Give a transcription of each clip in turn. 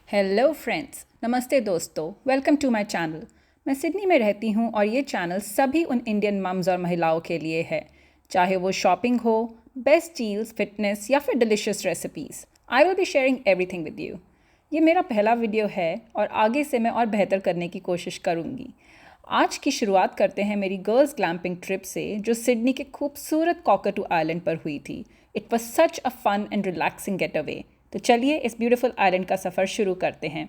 Hello friends, नमस्ते दोस्तों, welcome to my channel. मैं सिडनी में रहती हूँ और ये चैनल सभी उन इंडियन मम्स और महिलाओं के लिए है, चाहे वो शॉपिंग हो, बेस्ट डील्स, फिटनेस या फिर delicious recipes. I will be sharing everything with you. ये मेरा पहला वीडियो है और आगे से मैं और बेहतर करने की कोशिश करूँगी। आज की शुरुआत करते हैं मेरी गर्ल्स ग्लैम्पिंग ट्रिप से, जो सिडनी के खूबसूरत कॉकटू आइलैंड पर हुई थी। It was such a fun and relaxing getaway. तो चलिए इस ब्यूटीफुल आइलैंड का सफ़र शुरू करते हैं।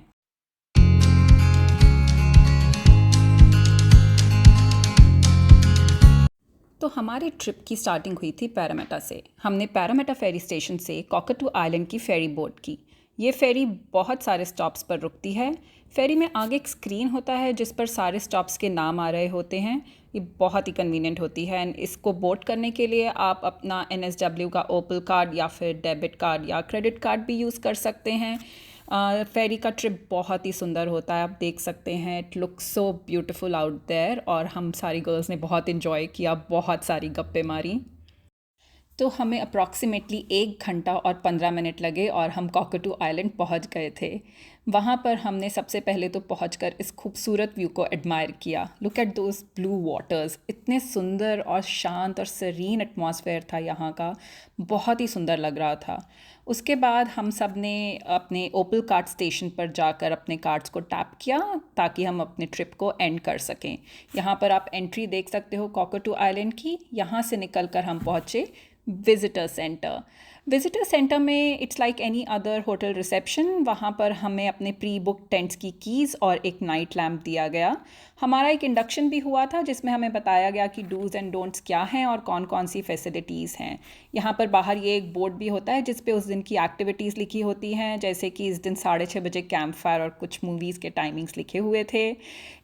तो हमारी ट्रिप की स्टार्टिंग हुई थी पैरामेटा से। हमने पैरामेटा फेरी स्टेशन से कॉकटू आइलैंड की फेरी बोट की। ये फेरी बहुत सारे स्टॉप्स पर रुकती है। फेरी में आगे एक स्क्रीन होता है जिस पर सारे स्टॉप्स के नाम आ रहे होते हैं। ये बहुत ही कन्वीनियंट होती है एंड इसको बोट करने के लिए आप अपना NSW का ओपल कार्ड या फिर डेबिट कार्ड या क्रेडिट कार्ड भी यूज़ कर सकते हैं। फेरी का ट्रिप बहुत ही सुंदर होता है, आप देख सकते हैं। It looks so beautiful out there और हम सारी गर्ल्स ने बहुत इन्जॉय किया, बहुत सारी गप्पे मारी। तो हमें अप्रॉक्सीमेटली 1 घंटा और 15 मिनट लगे और हम कॉकटू आइलैंड पहुंच गए थे। वहाँ पर हमने सबसे पहले तो पहुंचकर इस खूबसूरत व्यू को एडमायर किया। Look at those blue waters, इतने सुंदर और शांत और सरीन एटमॉस्फेयर था यहाँ का, बहुत ही सुंदर लग रहा था। उसके बाद हम सब ने अपने ओपल कार्ड स्टेशन पर जाकर अपने कार्ड्स को टैप किया ताकि हम अपने ट्रिप को एंड कर सकें। यहाँ पर आप एंट्री देख सकते हो कॉकटू आइलैंड की। यहाँ से निकलकर हम पहुँचे विजिटर सेंटर। विजिटर सेंटर में it's like any other hotel reception. वहाँ पर हमें अपने प्री बुक टेंट्स की कीज़ और एक नाइट लैम्प दिया गया। हमारा एक इंडक्शन भी हुआ था जिसमें हमें बताया गया कि डूज़ एंड डोंट्स क्या हैं और कौन कौन सी फैसिलिटीज़ हैं। यहाँ पर बाहर ये एक बोर्ड भी होता है जिस पे उस दिन की एक्टिविटीज़ लिखी होती हैं, जैसे कि इस दिन 6:30 बजे कैंप फायर और कुछ मूवीज़ के टाइमिंग्स लिखे हुए थे।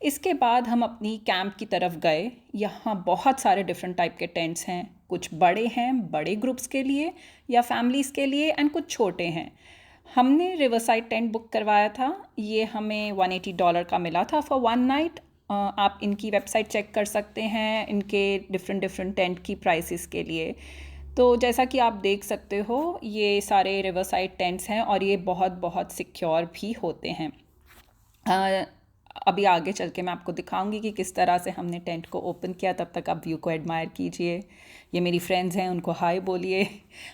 इसके बाद हम अपनी कैंप की तरफ गए। यहाँ बहुत सारे डिफरेंट टाइप के टेंट्स हैं, कुछ बड़े हैं बड़े ग्रुप्स के लिए या फैमिलीज़ के लिए एंड कुछ छोटे हैं। हमने रिवरसाइड टेंट बुक करवाया था। ये हमें $180 का मिला था फॉर 1 नाइट। आप इनकी वेबसाइट चेक कर सकते हैं इनके डिफरेंट डिफरेंट टेंट की प्राइसेस के लिए। तो जैसा कि आप देख सकते हो ये सारे रिवरसाइड टेंट्स हैं और ये बहुत बहुत सिक्योर भी होते हैं। अभी आगे चल के मैं आपको दिखाऊंगी कि किस तरह से हमने टेंट को ओपन किया। तब तक आप व्यू को एडमायर कीजिए। ये मेरी फ्रेंड्स हैं, उनको हाय बोलिए।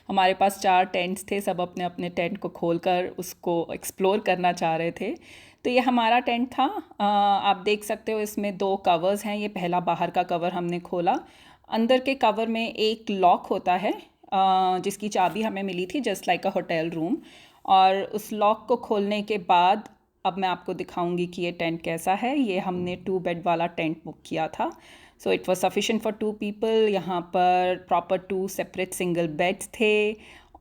हमारे पास 4 टेंट्स थे, सब अपने अपने टेंट को खोलकर उसको एक्सप्लोर करना चाह रहे थे। तो ये हमारा टेंट था। आप देख सकते हो इसमें 2 कवर्स हैं। ये पहला बाहर का कवर हमने खोला। अंदर के कवर में एक लॉक होता है जिसकी चाबी हमें मिली थी जस्ट लाइक अ होटल रूम। और उस लॉक को खोलने के बाद अब मैं आपको दिखाऊंगी कि ये टेंट कैसा है। ये हमने 2 बेड वाला टेंट बुक किया था। So it was sufficient for 2 people. यहाँ पर प्रॉपर 2 सेपरेट सिंगल बेड्स थे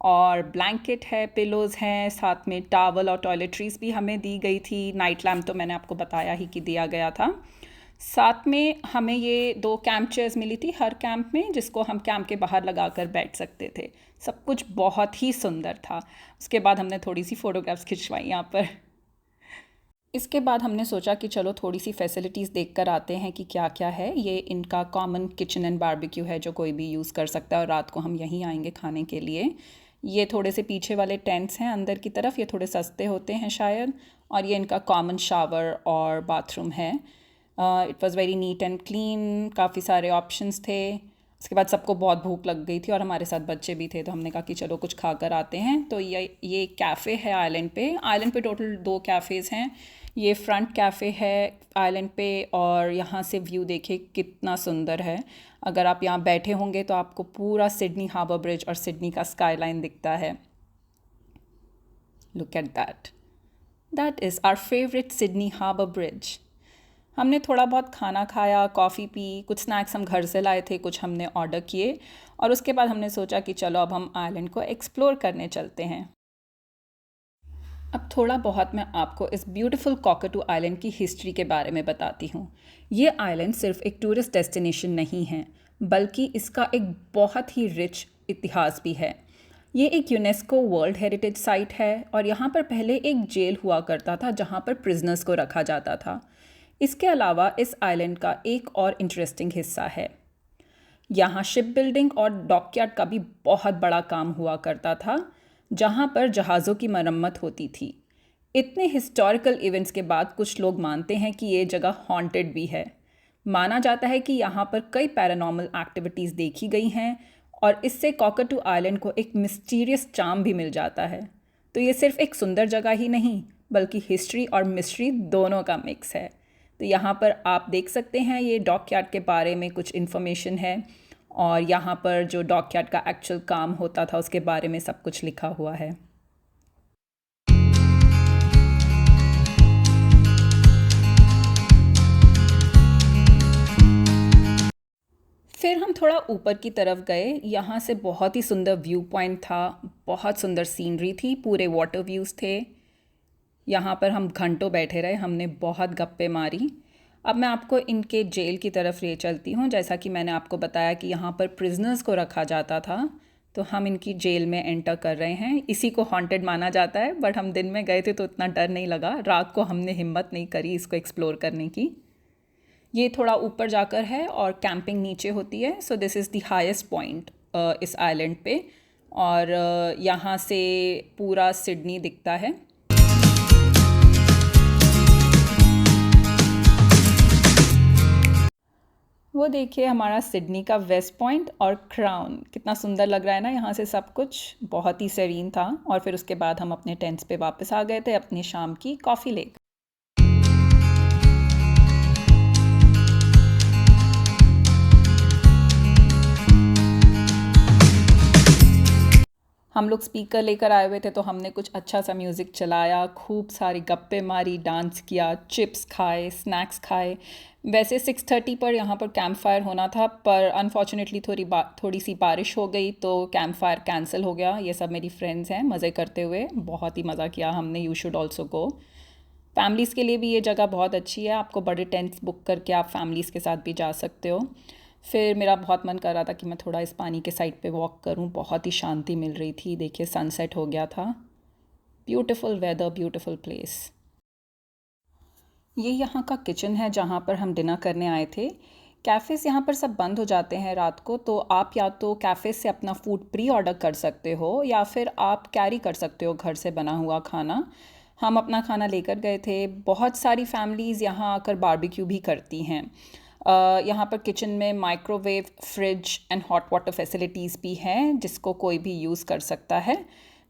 और ब्लैंकेट है, पिलोज़ हैं, साथ में टावल और टॉयलेटरीज भी हमें दी गई थी। नाइट लैम्प तो मैंने आपको बताया ही कि दिया गया था। साथ में हमें ये 2 कैंप चेयर्स मिली थी हर कैंप में, जिसको हम कैंप के बाहर लगाकर बैठ सकते थे। सब कुछ बहुत ही सुंदर था। उसके बाद हमने थोड़ी सी फ़ोटोग्राफ्स खिंचवाई यहाँ पर। इसके बाद हमने सोचा कि चलो थोड़ी सी फैसिलिटीज़ देख कर आते हैं कि क्या क्या है। ये इनका कॉमन किचन एंड बारबेक्यू है जो कोई भी यूज़ कर सकता है और रात को हम यहीं आएंगे खाने के लिए। ये थोड़े से पीछे वाले टेंट्स हैं अंदर की तरफ, ये थोड़े सस्ते होते हैं शायद। और ये इनका कॉमन शावर और बाथरूम है। It was very neat and clean, काफ़ी सारे ऑप्शंस थे। उसके बाद सबको बहुत भूख लग गई थी और हमारे साथ बच्चे भी थे, तो हमने कहा कि चलो कुछ खा कर आते हैं। तो ये कैफ़े है आइलैंड पे। आइलैंड पे टोटल 2 कैफ़ेज़ हैं। ये फ्रंट कैफ़े है आइलैंड पे और यहाँ से व्यू देखिए कितना सुंदर है। अगर आप यहाँ बैठे होंगे तो आपको पूरा सिडनी हार्बर ब्रिज और सिडनी का स्काईलाइन दिखता है। Look at that is our favourite Sydney Harbour Bridge. हमने थोड़ा बहुत खाना खाया, कॉफ़ी पी, कुछ स्नैक्स हम घर से लाए थे, कुछ हमने ऑर्डर किए और उसके बाद हमने सोचा कि चलो अब हम आइलैंड को एक्सप्लोर करने चलते हैं। अब थोड़ा बहुत मैं आपको इस ब्यूटीफुल कॉकटू आइलैंड की हिस्ट्री के बारे में बताती हूँ। ये आइलैंड सिर्फ एक टूरिस्ट डेस्टिनेशन नहीं है, बल्कि इसका एक बहुत ही रिच इतिहास भी है। ये एक यूनेस्को वर्ल्ड हेरिटेज साइट है और यहाँ पर पहले एक जेल हुआ करता था जहाँ पर प्रिजनर्स को रखा जाता था। इसके अलावा इस आइलैंड का एक और इंटरेस्टिंग हिस्सा है। यहाँ शिप बिल्डिंग और डॉकयार्ड का भी बहुत बड़ा काम हुआ करता था, जहाँ पर जहाज़ों की मरम्मत होती थी। इतने हिस्टोरिकल इवेंट्स के बाद कुछ लोग मानते हैं कि ये जगह हॉन्टेड भी है। माना जाता है कि यहाँ पर कई पैरानॉर्मल एक्टिविटीज़ देखी गई हैं और इससे कॉकटू आइलैंड को एक मिस्टीरियस चार्म भी मिल जाता है। तो ये सिर्फ एक सुंदर जगह ही नहीं बल्कि हिस्ट्री और मिस्ट्री दोनों का मिक्स है। तो यहाँ पर आप देख सकते हैं ये डॉकयार्ड के बारे में कुछ इन्फॉर्मेशन है और यहाँ पर जो डॉकयार्ड का एक्चुअल काम होता था उसके बारे में सब कुछ लिखा हुआ है। फिर हम थोड़ा ऊपर की तरफ गए। यहाँ से बहुत ही सुंदर व्यू पॉइंट था, बहुत सुंदर सीनरी थी, पूरे वाटर व्यूज़ थे। यहाँ पर हम घंटों बैठे रहे, हमने बहुत गप्पे मारी। अब मैं आपको इनके जेल की तरफ ले चलती हूँ। जैसा कि मैंने आपको बताया कि यहाँ पर प्रिजनर्स को रखा जाता था, तो हम इनकी जेल में एंटर कर रहे हैं। इसी को हॉन्टेड माना जाता है, बट हम दिन में गए थे तो इतना डर नहीं लगा। रात को हमने हिम्मत नहीं करी इसको एक्सप्लोर करने की। ये थोड़ा ऊपर जाकर है और कैंपिंग नीचे होती है। So this is the highest point इस आइलैंड पे और यहाँ से पूरा सिडनी दिखता है। वो देखिए हमारा सिडनी का वेस्ट पॉइंट और क्राउन, कितना सुंदर लग रहा है ना यहाँ से सब कुछ। बहुत ही सेरीन था। और फिर उसके बाद हम अपने टेंट्स पे वापस आ गए थे अपनी शाम की कॉफ़ी लेकर। हम लोग स्पीकर लेकर आए हुए थे तो हमने कुछ अच्छा सा म्यूज़िक चलाया, खूब सारी गप्पे मारी, डांस किया, चिप्स खाए, स्नैक्स खाए। वैसे 6:30 पर यहाँ पर कैंप फायर होना था, पर अनफॉर्चुनेटली थोड़ी सी बारिश हो गई तो कैंप फायर कैंसिल हो गया। ये सब मेरी फ्रेंड्स हैं, मज़े करते हुए बहुत ही मज़ा किया हमने। You should also go. Families के लिए भी ये जगह बहुत अच्छी है, आपको बड़े टेंट्स बुक करके आप फैमिलीज़ के साथ भी जा सकते हो। फिर मेरा बहुत मन कर रहा था कि मैं थोड़ा इस पानी के साइड पे वॉक करूं, बहुत ही शांति मिल रही थी। देखिए सनसेट हो गया था। Beautiful weather, beautiful place. ये यहाँ का किचन है जहाँ पर हम डिनर करने आए थे। कैफ़ेज़ यहाँ पर सब बंद हो जाते हैं रात को, तो आप या तो कैफ़े से अपना फूड प्री ऑर्डर कर सकते हो या फिर आप कैरी कर सकते हो घर से बना हुआ खाना। हम अपना खाना लेकर गए थे। बहुत सारी फैमिलीज़ यहाँ आकर बारबेक्यू भी करती हैं। यहाँ पर किचन में microwave, fridge and hot water facilities भी हैं जिसको कोई भी यूज़ कर सकता है।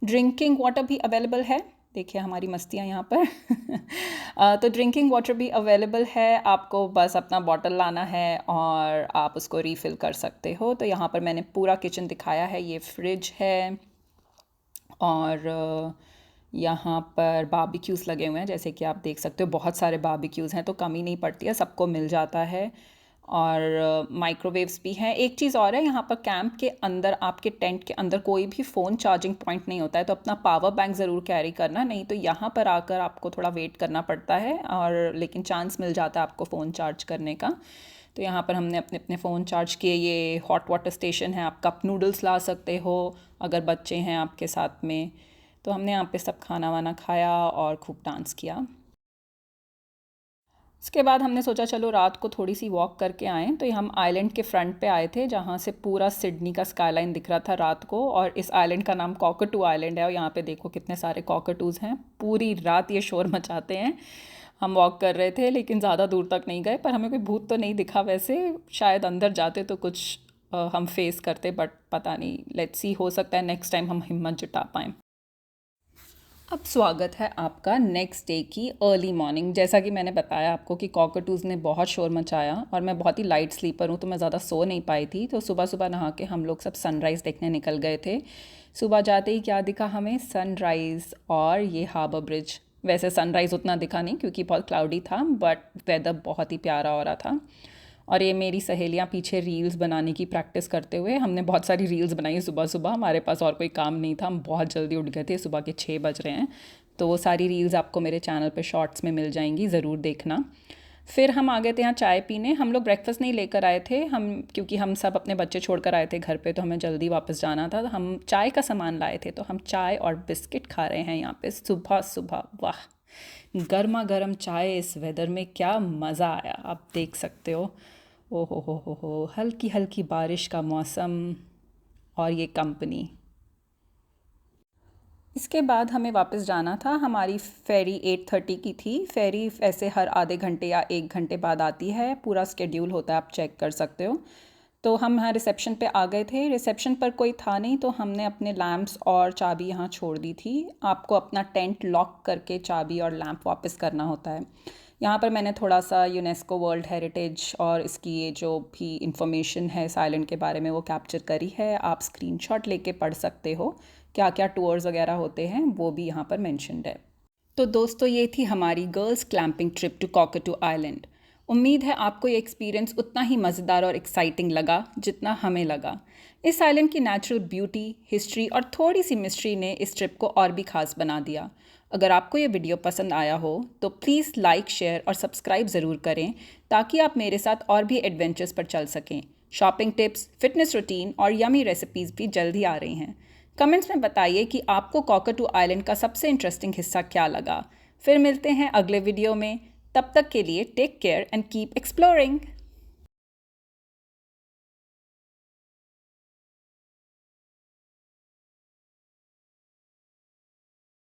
ड्रिंकिंग वाटर भी अवेलेबल है। देखिए हमारी मस्तियाँ यहाँ पर तो ड्रिंकिंग वाटर भी अवेलेबल है, आपको बस अपना बॉटल लाना है और आप उसको रीफ़िल कर सकते हो। तो यहाँ पर मैंने पूरा किचन दिखाया है। ये फ्रिज है और यहाँ पर बारबेक्यूज़ लगे हुए हैं, जैसे कि आप देख सकते हो। बहुत सारे बारबेक्यूज़ हैं तो कमी नहीं पड़ती है, सबको मिल जाता है। और माइक्रोवेव्स भी हैं। एक चीज़ और है, यहाँ पर कैंप के अंदर, आपके टेंट के अंदर कोई भी फ़ोन चार्जिंग पॉइंट नहीं होता है, तो अपना पावर बैंक ज़रूर कैरी करना, नहीं तो यहाँ पर आकर आपको थोड़ा वेट करना पड़ता है। और लेकिन चांस मिल जाता है आपको फ़ोन चार्ज करने का। तो यहाँ पर हमने अपने अपने फ़ोन चार्ज किए। ये हॉट वाटर स्टेशन है, आप कप नूडल्स ला सकते हो अगर बच्चे हैं आपके साथ में। तो हमने यहाँ पे सब खाना वाना खाया और खूब डांस किया। उसके बाद हमने सोचा चलो रात को थोड़ी सी वॉक करके आएँ। तो हम आइलैंड के फ्रंट पे आए थे जहाँ से पूरा सिडनी का स्काईलाइन दिख रहा था रात को। और इस आइलैंड का नाम कॉकटू आइलैंड है और यहाँ पे देखो कितने सारे कॉकटूज़ हैं। पूरी रात ये शोर मचाते हैं। हम वॉक कर रहे थे लेकिन ज़्यादा दूर तक नहीं गए, पर हमें कोई भूत तो नहीं दिखा। वैसे शायद अंदर जाते तो कुछ हम फेस करते, बट पता नहीं, लेट्स सी, हो सकता है नेक्स्ट टाइम हम हिम्मत जुटा पाएँ। अब स्वागत है आपका नेक्स्ट डे की अर्ली मॉर्निंग। जैसा कि मैंने बताया आपको कि कॉकटूज़ ने बहुत शोर मचाया और मैं बहुत ही लाइट स्लीपर हूँ तो मैं ज़्यादा सो नहीं पाई थी। तो सुबह सुबह नहा के हम लोग सब सनराइज़ देखने निकल गए थे। सुबह जाते ही क्या दिखा हमें? सनराइज़ और ये हार्बर ब्रिज। वैसे सनराइज़ उतना दिखा नहीं क्योंकि बहुत क्लाउडी था, बट वेदर बहुत ही प्यारा हो रहा था। और ये मेरी सहेलियाँ पीछे रील्स बनाने की प्रैक्टिस करते हुए, हमने बहुत सारी रील्स बनाई सुबह सुबह। हमारे पास और कोई काम नहीं था, हम बहुत जल्दी उठ गए थे, सुबह के 6 बज रहे हैं। तो वो सारी रील्स आपको मेरे चैनल पे शॉर्ट्स में मिल जाएंगी, ज़रूर देखना। फिर हम आ गए थे यहाँ चाय पीने। हम लोग ब्रेकफास्ट नहीं लेकर आए थे, क्योंकि हम सब अपने बच्चे छोड़कर आए थे घर पे, तो हमें जल्दी वापस जाना था। तो हम चाय का सामान लाए थे, तो हम चाय और बिस्किट खा रहे हैं यहाँ पे सुबह सुबह। वाह, गर्मा गर्म चाय इस वेदर में, क्या मज़ा आया, आप देख सकते हो। ओ हो, हल्की हल्की बारिश का मौसम और ये कंपनी। इसके बाद हमें वापस जाना था। हमारी फेरी 8:30 की थी। फेरी ऐसे हर आधे घंटे या 1 घंटे बाद आती है, पूरा स्केड्यूल होता है, आप चेक कर सकते हो। तो हम यहाँ रिसेप्शन पे आ गए थे। रिसेप्शन पर कोई था नहीं, तो हमने अपने लैंप्स और चाबी यहाँ छोड़ दी थी। आपको अपना टेंट लॉक करके चाबी और लैंप वापस करना होता है। यहाँ पर मैंने थोड़ा सा यूनेस्को वर्ल्ड हेरिटेज और इसकी ये जो भी इंफॉर्मेशन है इस आइलैंड के बारे में वो कैप्चर करी है। आप स्क्रीनशॉट लेके पढ़ सकते हो, क्या क्या टूर्स वगैरह होते हैं वो भी यहाँ पर मेंशन्ड है। तो दोस्तों, ये थी हमारी girls glamping trip to Cockatoo island. उम्मीद है आपको ये एक्सपीरियंस उतना ही मज़ेदार और एक्साइटिंग लगा जितना हमें लगा। इस आइलैंड की नेचुरल ब्यूटी, हिस्ट्री और थोड़ी सी मिस्ट्री ने इस ट्रिप को और भी खास बना दिया। अगर आपको ये वीडियो पसंद आया हो तो प्लीज़ लाइक, शेयर और सब्सक्राइब ज़रूर करें, ताकि आप मेरे साथ और भी एडवेंचर्स पर चल सकें। शॉपिंग टिप्स, फिटनेस रूटीन और यमी रेसिपीज़ भी जल्द ही आ रही हैं। कमेंट्स में बताइए कि आपको कॉकटू आइलैंड का सबसे इंटरेस्टिंग हिस्सा क्या लगा। फिर मिलते हैं अगले वीडियो में। तब तक के लिए take care and keep exploring.